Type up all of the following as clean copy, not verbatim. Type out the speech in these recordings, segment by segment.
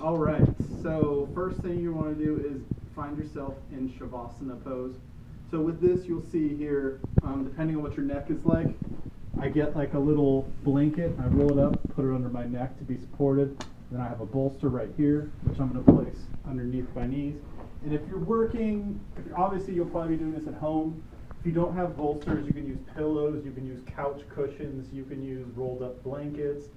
All right, so first thing you want to do is find yourself in Shavasana pose. So with this, you'll see here, depending on what your neck is like, I get like a little blanket, I roll it up, put it under my neck to be supported. Then I have a bolster right here, which I'm going to place underneath my knees. And if you're working, obviously you'll probably be doing this at home. If you don't have bolsters, you can use pillows, you can use couch cushions, you can use rolled up blankets.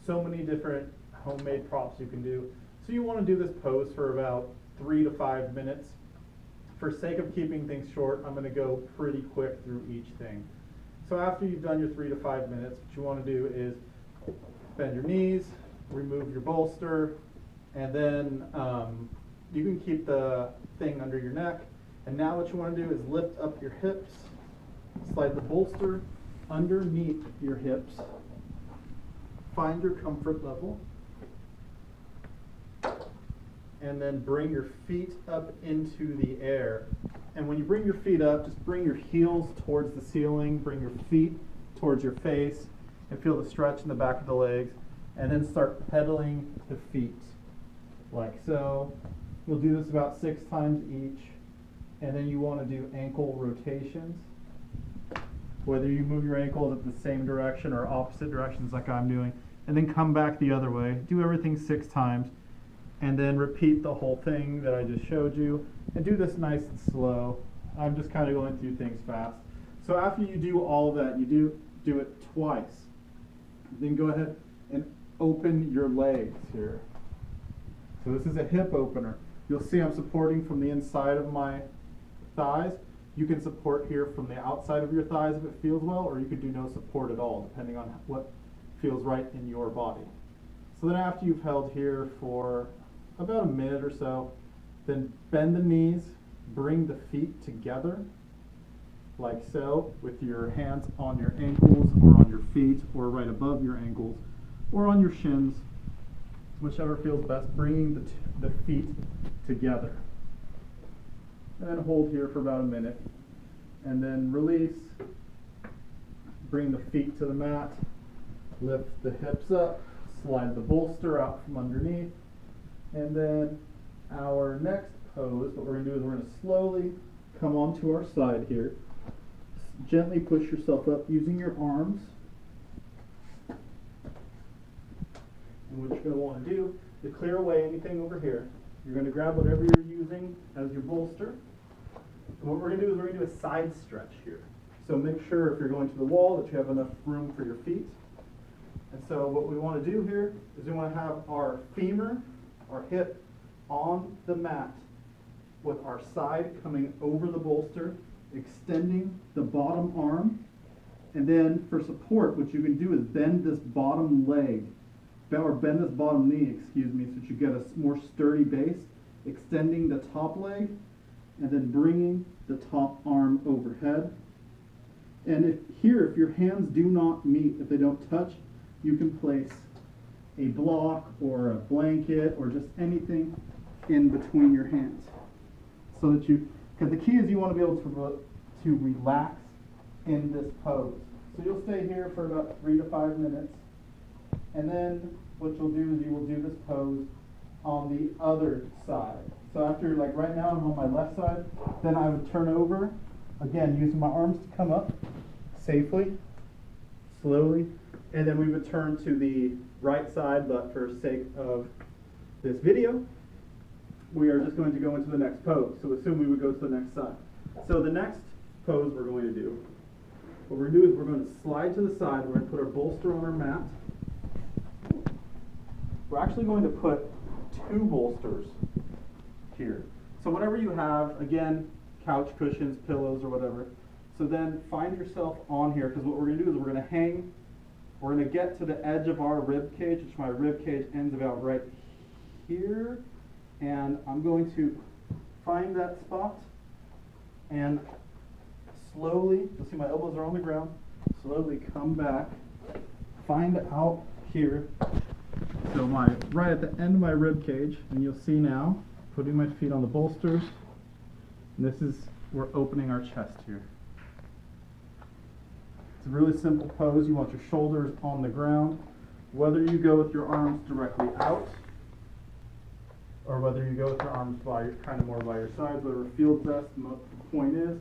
So many different homemade props you can do. So you want to do this pose for about 3 to 5 minutes. For sake of keeping things short, I'm going to go pretty quick through each thing. So after you've done your 3 to 5 minutes, what you want to do is bend your knees, remove your bolster, and then you can keep the thing under your neck. And now what you want to do is lift up your hips, slide the bolster underneath your hips, find your comfort level, and then bring your feet up into the air. And when you bring your feet up, just bring your heels towards the ceiling, bring your feet towards your face, and feel the stretch in the back of the legs, and then start pedaling the feet, like so. You'll do this about 6 times each, and then you want to do ankle rotations. Whether you move your ankles at the same direction or opposite directions like I'm doing, and then come back the other way. Do everything 6 times. And then repeat the whole thing that I just showed you, and do this nice and slow. I'm just kind of going through things fast. So after you do all of that, you do it twice. Then go ahead and open your legs here. So this is a hip opener. You'll see I'm supporting from the inside of my thighs. You can support here from the outside of your thighs if it feels well, or you could do no support at all, depending on what feels right in your body. So then after you've held here for about a minute or so, then bend the knees, bring the feet together, like so, with your hands on your ankles or on your feet or right above your ankles or on your shins, whichever feels best, bringing the feet together. And then hold here for about a minute, and then release, bring the feet to the mat, lift the hips up, slide the bolster out from underneath, and then our next pose, what we're going to do is we're going to slowly come onto our side here. Gently push yourself up using your arms. And what you're going to want to do is clear away anything over here. You're going to grab whatever you're using as your bolster. And what we're going to do is we're going to do a side stretch here. So make sure if you're going to the wall that you have enough room for your feet. And so what we want to do here is we want to have our femur, our hip, on the mat with our side coming over the bolster, extending the bottom arm. And then for support, what you can do is bend this bottom leg, or bend this bottom knee, excuse me, so that you get a more sturdy base, extending the top leg, and then bringing the top arm overhead. And if your hands do not meet, if they don't touch, you can place a block or a blanket or just anything in between your hands, so that because the key is you want to be able to relax in this pose. So you'll stay here for about 3 to 5 minutes, and then what you'll do is you will do this pose on the other side. So after, like right now I'm on my left side, then I would turn over, again using my arms to come up safely, slowly, and then we would turn to the right side, but for sake of this video, we are just going to go into the next pose. So assume we would go to the next side. So the next pose we're going to do, what we're going to do is we're going to slide to the side. We're going to put our bolster on our mat. We're actually going to put 2 bolsters here. So whatever you have, again, couch cushions, pillows, or whatever. So then find yourself on here, because what we're going to do is we're going to hang. We're going to get to the edge of our rib cage, which my rib cage ends about right here. And I'm going to find that spot and slowly, you'll see my elbows are on the ground, slowly come back, find out here. So right at the end of my rib cage, and you'll see now, putting my feet on the bolsters, and we're opening our chest here. It's a really simple pose. You want your shoulders on the ground. Whether you go with your arms directly out or whether you go with your arms kind of more by your sides, whatever feels best. The point is,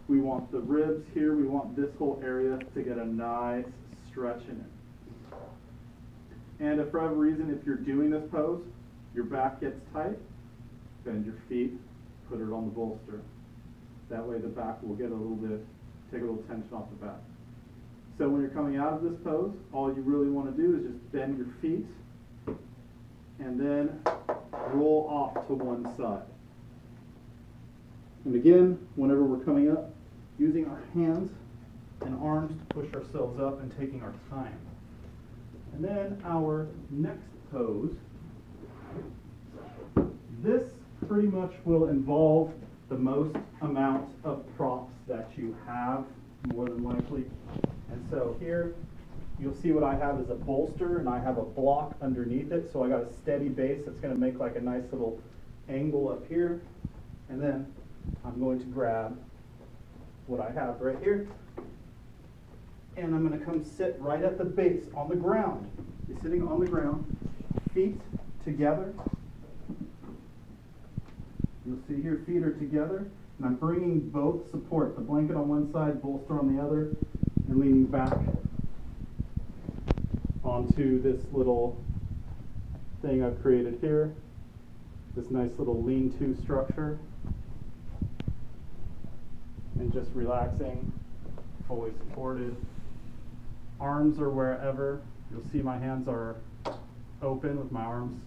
we want the ribs here, we want this whole area to get a nice stretch in it. And if for whatever reason, if you're doing this pose, your back gets tight, bend your feet, put it on the bolster. That way the back will get a little bit, take a little tension off the back. So when you're coming out of this pose, all you really want to do is just bend your feet and then roll off to one side. And again, whenever we're coming up, using our hands and arms to push ourselves up and taking our time. And then our next pose, this pretty much will involve the most amount of props that you have, more than likely. And so here, you'll see what I have is a bolster, and I have a block underneath it, so I got a steady base that's going to make like a nice little angle up here. And then I'm going to grab what I have right here, and I'm going to come sit right at the base on the ground. You're sitting on the ground, feet together. You'll see here, feet are together, and I'm bringing both support, the blanket on one side, bolster on the other, and leaning back onto this little thing I've created here, this nice little lean-to structure, and just relaxing, fully supported. Arms are wherever. You'll see my hands are open with my arms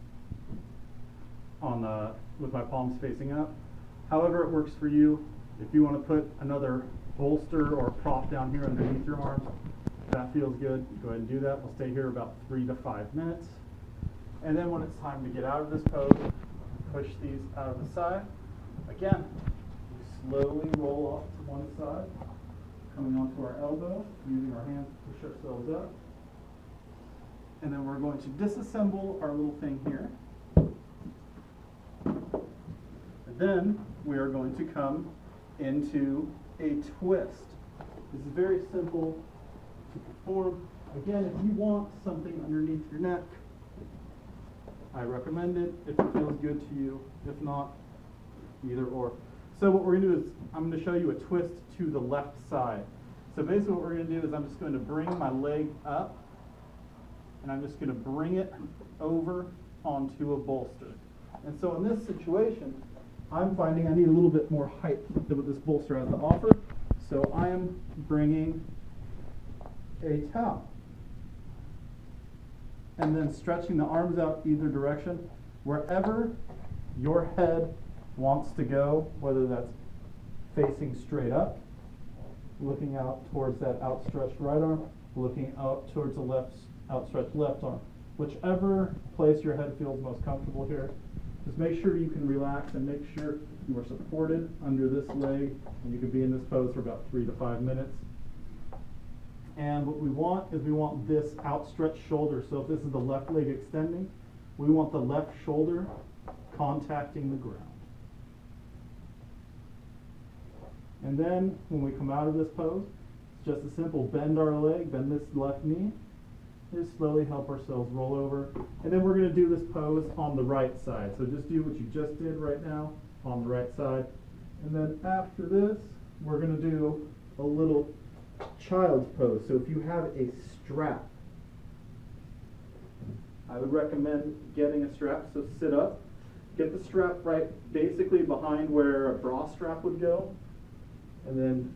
with my palms facing up. However it works for you. If you want to put another bolster or prop down here underneath your arms, if that feels good, go ahead and do that. We'll stay here about 3 to 5 minutes. And then when it's time to get out of this pose, push these out of the side. Again, we slowly roll off to one side, coming onto our elbow, using our hands to push ourselves up. And then we're going to disassemble our little thing here. And then we are going to come into a twist. This is very simple to perform. Again, if you want something underneath your neck, I recommend it if it feels good to you. If not, either or. So what we're going to do is I'm going to show you a twist to the left side. So basically what we're going to do is I'm just going to bring my leg up, and I'm just going to bring it over onto a bolster. And so in this situation, I'm finding I need a little bit more height than what this bolster has to offer. So I am bringing a towel and then stretching the arms out either direction, wherever your head wants to go, whether that's facing straight up, looking out towards that outstretched right arm, looking out towards the outstretched left arm. Whichever place your head feels most comfortable here, just make sure you can relax and make sure you are supported under this leg, and you can be in this pose for about 3 to 5 minutes. And what we want is we want this outstretched shoulder. So if this is the left leg extending, we want the left shoulder contacting the ground. And then when we come out of this pose, it's just a simple bend our leg, bend this left knee, just slowly help ourselves roll over. And then we're going to do this pose on the right side. So just do what you just did right now on the right side. And then after this, we're going to do a little child's pose. So if you have a strap, I would recommend getting a strap. So sit up, get the strap right basically behind where a bra strap would go, and then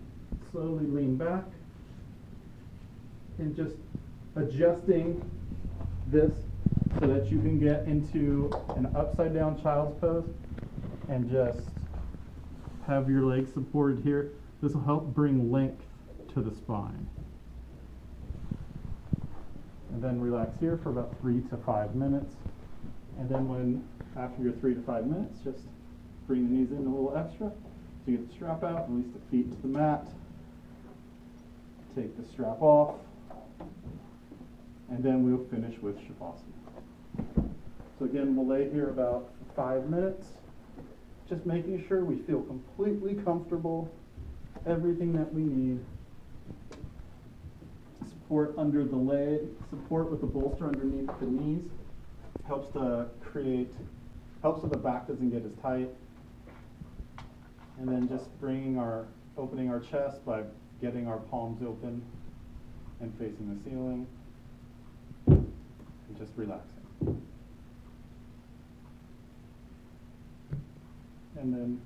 slowly lean back and just adjusting this so that you can get into an upside down child's pose and just have your legs supported here. This will help bring length to the spine. And then relax here for about 3 to 5 minutes. And then after your 3 to 5 minutes, just bring the knees in a little extra. So you get the strap out, release the feet to the mat, take the strap off, and then we'll finish with Shavasana. So again, we'll lay here about 5 minutes, just making sure we feel completely comfortable, everything that we need. Support under the leg, support with the bolster underneath the knees, helps to create Helps so the back doesn't get as tight. And then just opening our chest by getting our palms open and facing the ceiling. And just relaxing. And then